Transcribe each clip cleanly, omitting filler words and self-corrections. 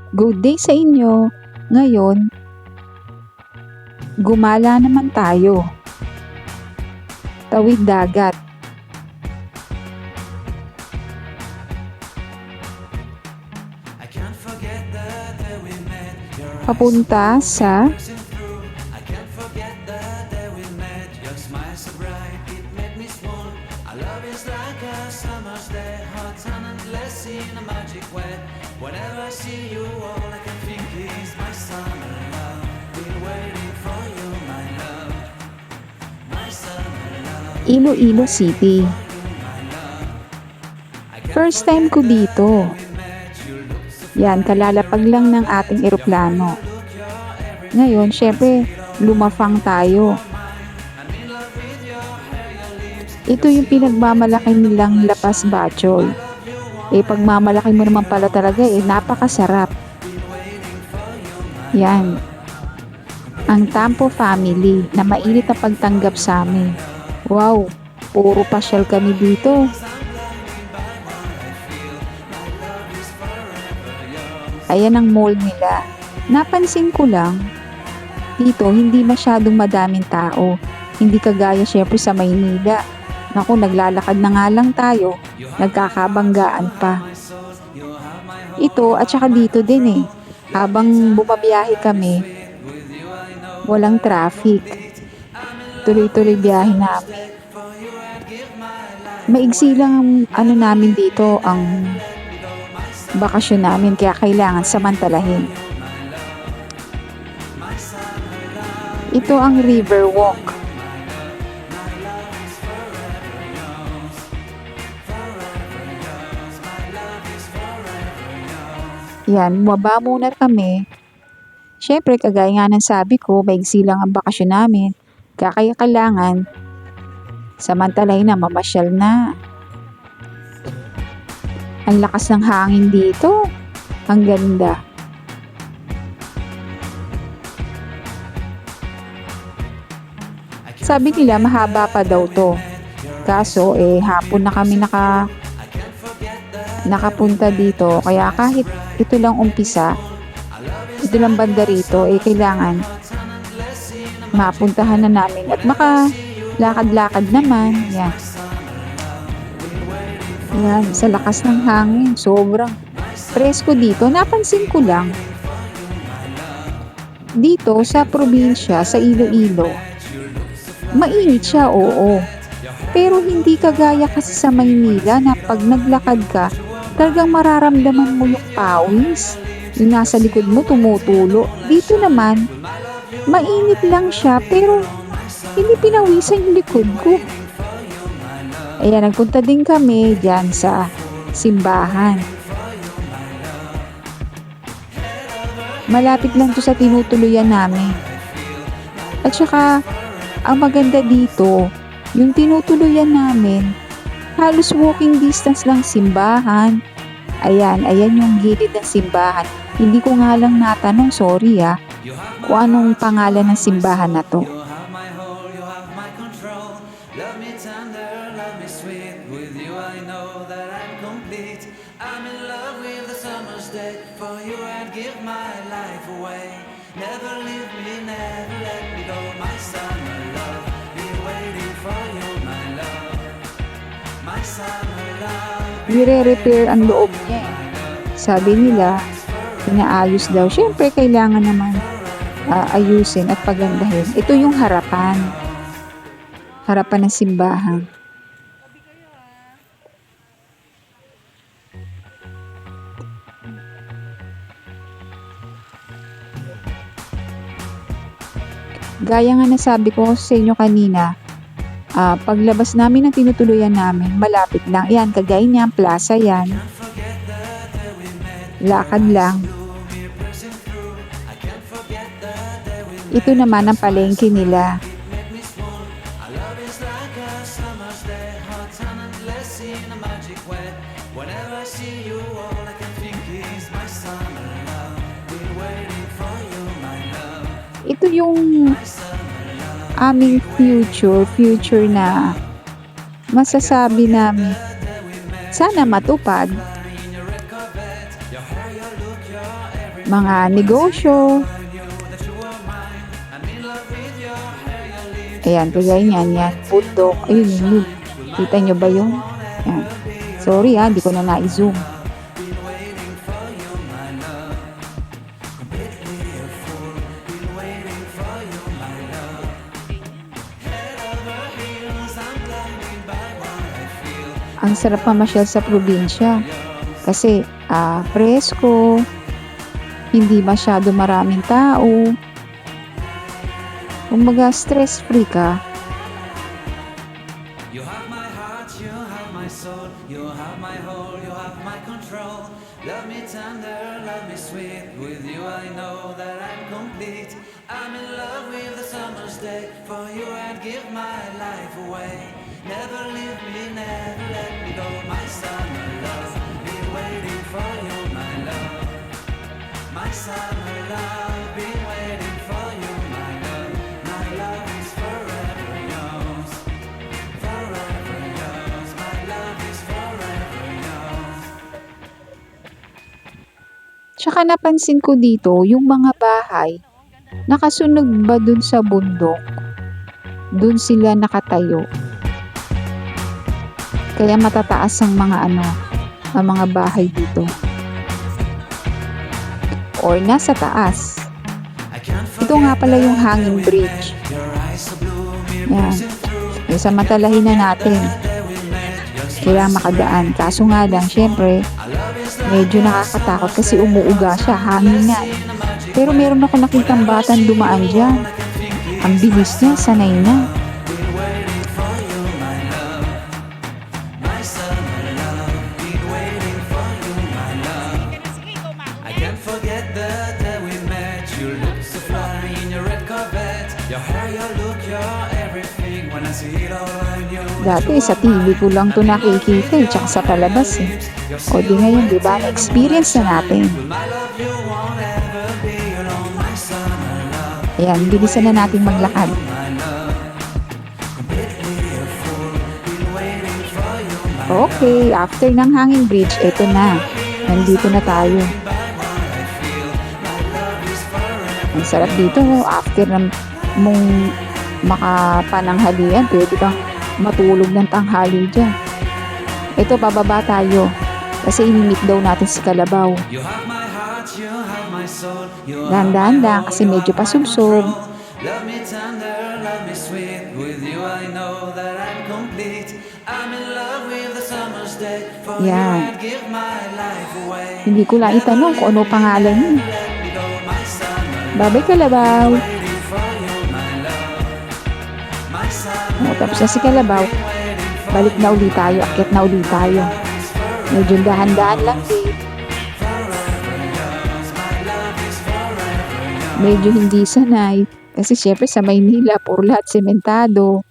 Good day sa inyo. Ngayon, gumala naman tayo. Tawid dagat. Papunta sa Whenever I see you, all I can think is my summer love. Been waiting for you, my love. My summer love. Iloilo City. First time ko dito. Yan, kalalapag lang ng ating eroplano. Ngayon, syempre, lumafang tayo. Ito yung pinagmamalaki nilang lapas bachoy. Pagmamalaki mo naman pala talaga napakasarap. Yan. Ang Tampo family na mainit na pagtanggap sa amin. Wow, puro pasyal kami dito. Ayan ang mall nila. Napansin ko lang, dito hindi masyadong madaming tao. Hindi kagaya syempre sa Maynila. Naku, naglalakad na nga lang tayo, nagkakabanggaan pa. Ito at saka dito din habang bumabiyahe kami, walang traffic. Tuloy-tuloy biyahe namin. Maigsi lang ang namin dito, ang bakasyon namin, kaya kailangan samantalahin. Ito ang Riverwalk. Yan, bumaba muna kami. Syempre, kagaya nga ng sabi ko, maigsi lang ang bakasyon namin. Kaya kailangan, samantalahin na, mamasyal na. Ang lakas ng hangin dito. Ang ganda. Sabi nila, mahaba pa daw to. Kaso, hapon na kami nakapunta dito. Kaya kahit ito lang umpisa, ito lang banda rito, kailangan mapuntahan na namin at makalakad-lakad naman. Yan. Yan, sa lakas ng hangin, sobrang presko dito. Napansin ko lang, dito sa probinsya, sa Iloilo, mainit siya, oo. Pero hindi kagaya kasi sa Maynila na pag naglakad ka, talagang mararamdaman mo yung pawis. Yung nasa likod mo tumutulo. Dito naman, mainit lang siya pero hindi pinawisan yung likod ko. Ayan, nagpunta din kami dyan sa simbahan. Malapit lang to sa tinutuluyan namin. At saka, ang maganda dito, yung tinutuluyan namin, halos walking distance lang simbahan. Ayan yung gilid ng simbahan. Hindi ko nga lang natanong, sorry kung anong pangalan ng simbahan na to. Never leave me, never let me go, my summer love. Been waiting for you, my love. My summer love. Nire-repair ang loob niya. Sabi nila, pinaayos daw. Siyempre, kailangan naman ayusin at pagandahin. Ito yung harapan. Harapan ng simbahan. Gaya nga nasabi ko sa inyo kanina, paglabas namin ng tinutuluyan namin, malapit lang. Yan, kagaya niyan, plaza yan. Lakad lang. Ito naman ang palengke nila. Ito yung aming future na masasabi namin sana matupad. mga negosyo. Ayan, kagaya niyan, yan, bundok. Ayun, yun. Kita nyo ba yun? Ayan. Sorry hindi ko na na-zoom. Ang sarap mamasyal sa probinsya. Kasi, presko, hindi masyado maraming tao. Kumbaga, stress-free ka. You have my heart, you have my soul, you have my whole, you have my control. Love me tender, love me sweet. With you I know that I'm complete. I'm in love with the summer's day. For you I'd give my life away. Never leave me, never let me go. My summer love, been waiting for you, my love. My summer love, been waiting for you, my love. My love is forever yours. Forever yours, my love is forever yours. Tsaka napansin ko dito, yung mga bahay, nakasunod ba dun sa bundok? Dun sila nakatayo. Kaya matataas ang mga ang mga bahay dito. Or nasa taas. Ito nga pala yung hanging bridge. Yan. Yung samantalahin na natin. Kaya makadaan. Kaso nga lang, syempre, medyo nakakatakot kasi umuuga siya, hangin nga. Pero meron ako nakitang batang dumaan dyan. Ang bilis niya, sanay na. I can't forget the day we met. You look so fly in your red Corvette. Your hair, your look, your everything. When I see it all I knew. Dati sa TV ko lang to nakikita tsaka sa palabas O di ngayon, di ba? Na-experience na natin. My love, you won't ever be alone. My summer love, Ayan, bilisan na natin maglakad. my love. Completely a fool. Been waiting for you, my Okay, after ng hanging bridge, eto na. Nandito na tayo. Ang sarap dito, after ng mong makapananghalian, pwede kang matulog ng tanghali dyan. Ito, bababa tayo. Kasi inimit daw natin si Kalabaw. You have my heart, you have my soul. You have Dahan-dahan my lang whole, kasi you medyo have my pasubsob. control. Love me tender, love me sweet. With you I know that I'm complete. I'm in love with the summer's day. For you Yan. I'd give my life away. Hindi ko lang itanong kung ano pangalan niya. Let me go, my summer. Babay Kalabaw. Waiting for you, my love. My summer. Tapos na si Kalabaw. Balik na uli tayo, akyat na uli tayo. Medyo dahan-dahan lang din. Medyo hindi sanay. Kasi syempre sa Maynila, puro lahat sementado.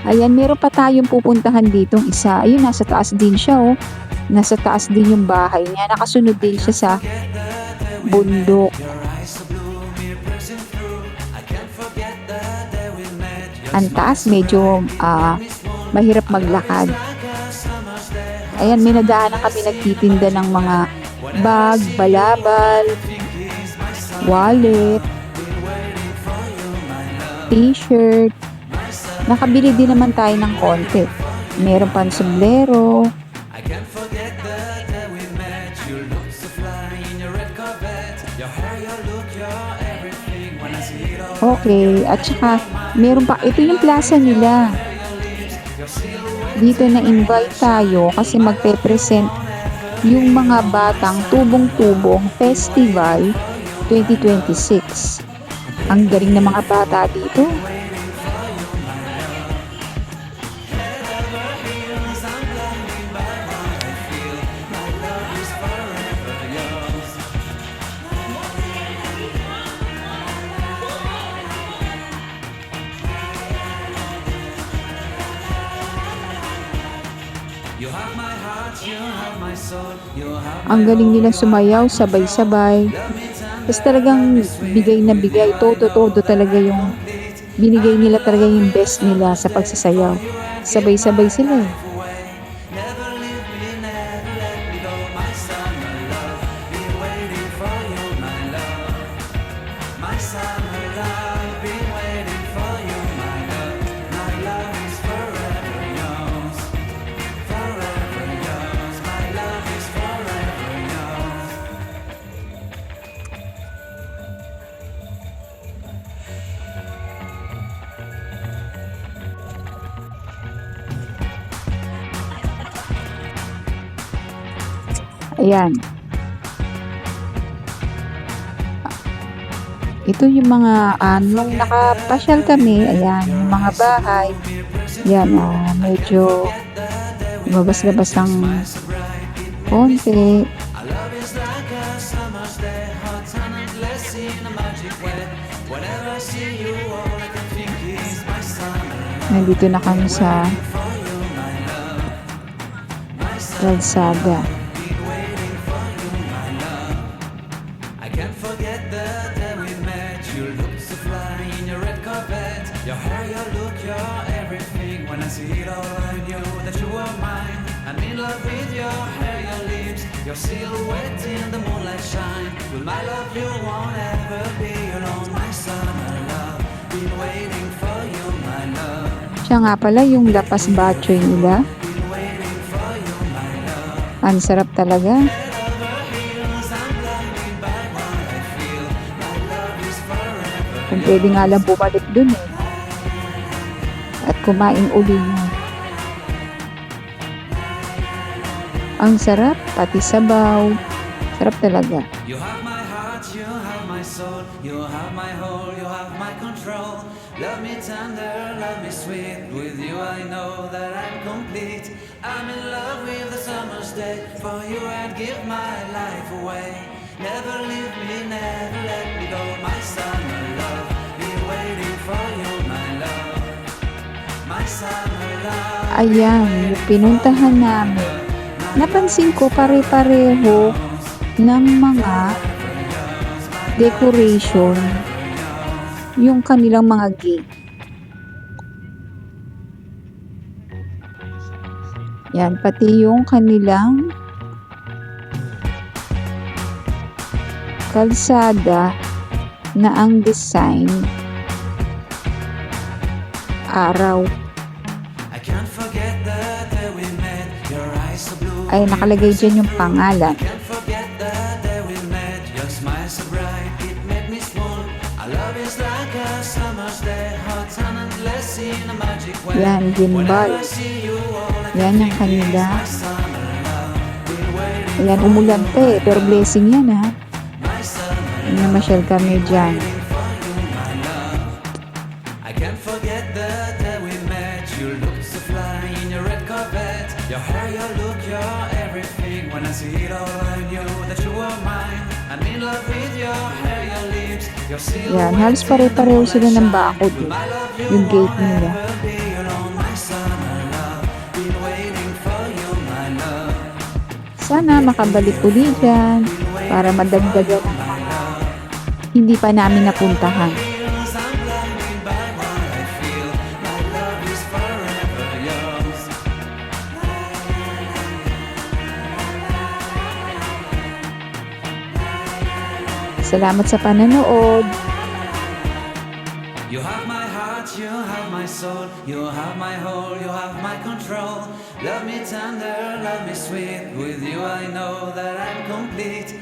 Ayan, meron pa tayong pupuntahan ditong isa. Ayun, nasa taas din siya, oh. Nasa taas din yung bahay niya. Nakasunod din siya sa bundok. Ang taas, medyo mahirap maglakad. Ayan, may nadaanan kami nagtitinda ng mga bag, balabal, wallet, t-shirt. Nakabili din naman tayo ng konti. Meron pang sombrero. Okay, at saka meron pa, ito yung plaza nila. Dito na-invite tayo kasi magpe-present yung mga batang tubong-tubong festival 2026. Ang galing ng mga bata dito. Ang galing nila sumayaw, sabay-sabay. Tapos talagang bigay na bigay, todo-todo talaga yung binigay nila talaga yung best nila sa pagsasayaw. Sabay-sabay sila eh. away. Never leave me, never let me go, my summer love. Been waiting for you, my love. My summer love, been waiting for you, my love. My love is forever yours. Forever yours. My love is forever yours. Ayan. Ito yung mga, nung nakapasyal kami, ayan, yung mga bahay, yan, medyo lumabas-labas ng konti. Our love is like a summer's day, hot and endless in a magic way. Whenever I see you, all I can think is my summer love. Nandito na kami sa For you, my love. My summer kalsada. been waiting for you, my love. I can't forget the day we met. You looked so fly in your red Corvette. Your hair, your look, your everything. When I see it all, I knew that you were mine. I'm in love with your hair, your lips, your silhouette in the moonlight shine. With my love, you won't ever be alone, my summer love. Been waiting for you, my love. Siya nga pala yung lapas batchoy nila. Been waiting for you, my love. Ang sarap talaga. Over hills, I'm blinded by what I feel. My love is forever. Kung pwede nga lang bumalik dun eh. At kumain uli niya. Ang sarap, pati sabaw. Sarap talaga. You have my heart, you have my soul, you have my whole, you have my control. Love me tender, love me sweet. With you I know that I'm complete. I'm in love with the summer's day. For you I'd give my life away. Never leave me, never let me go. My summer love, been waiting for you, my love. My summer love. Ayan, yung pinuntahan namin. Napansin ko pare-pareho ng mga decoration yung kanilang mga gate. Yan, pati yung kanilang kalsada na ang design araw. I can't forget the day we met. Your eyes so blue. Ay nakalagay dyan yung pangalan. Can't forget the day we met. Your smile so bright, it made me small. Our love is like a summer's day, hot and endless in a magic way. Yan, gimbal. Whenever I see you, all I Yan can ang think kanila. is my summer love. Been waiting Ayan, umulan pa eh, pero blessing yan ha. my summer Namasyal kami dyan. for you, my love. I can't forget the day we met. You looked so fly in your red Corvette. Your hair, your look, your everything. When I see it all, I knew that you were mine. I'm in love with your hair, your lips, your silhouette. Yan, halos pare-pareho sila ng bakod eh. My love, you Yung gate won't nila. ever be alone, my summer love. Been waiting for you, my love. Sana makabalik uli dyan para madagdagan ng mga hindi pa namin napuntahan. Feels I'm blinded by what I feel. My love is forever yours. Salamat sa pananood. You have my heart, you have my soul, you have my whole, you have my control. Love me tender, love me sweet. With you I know that I'm complete.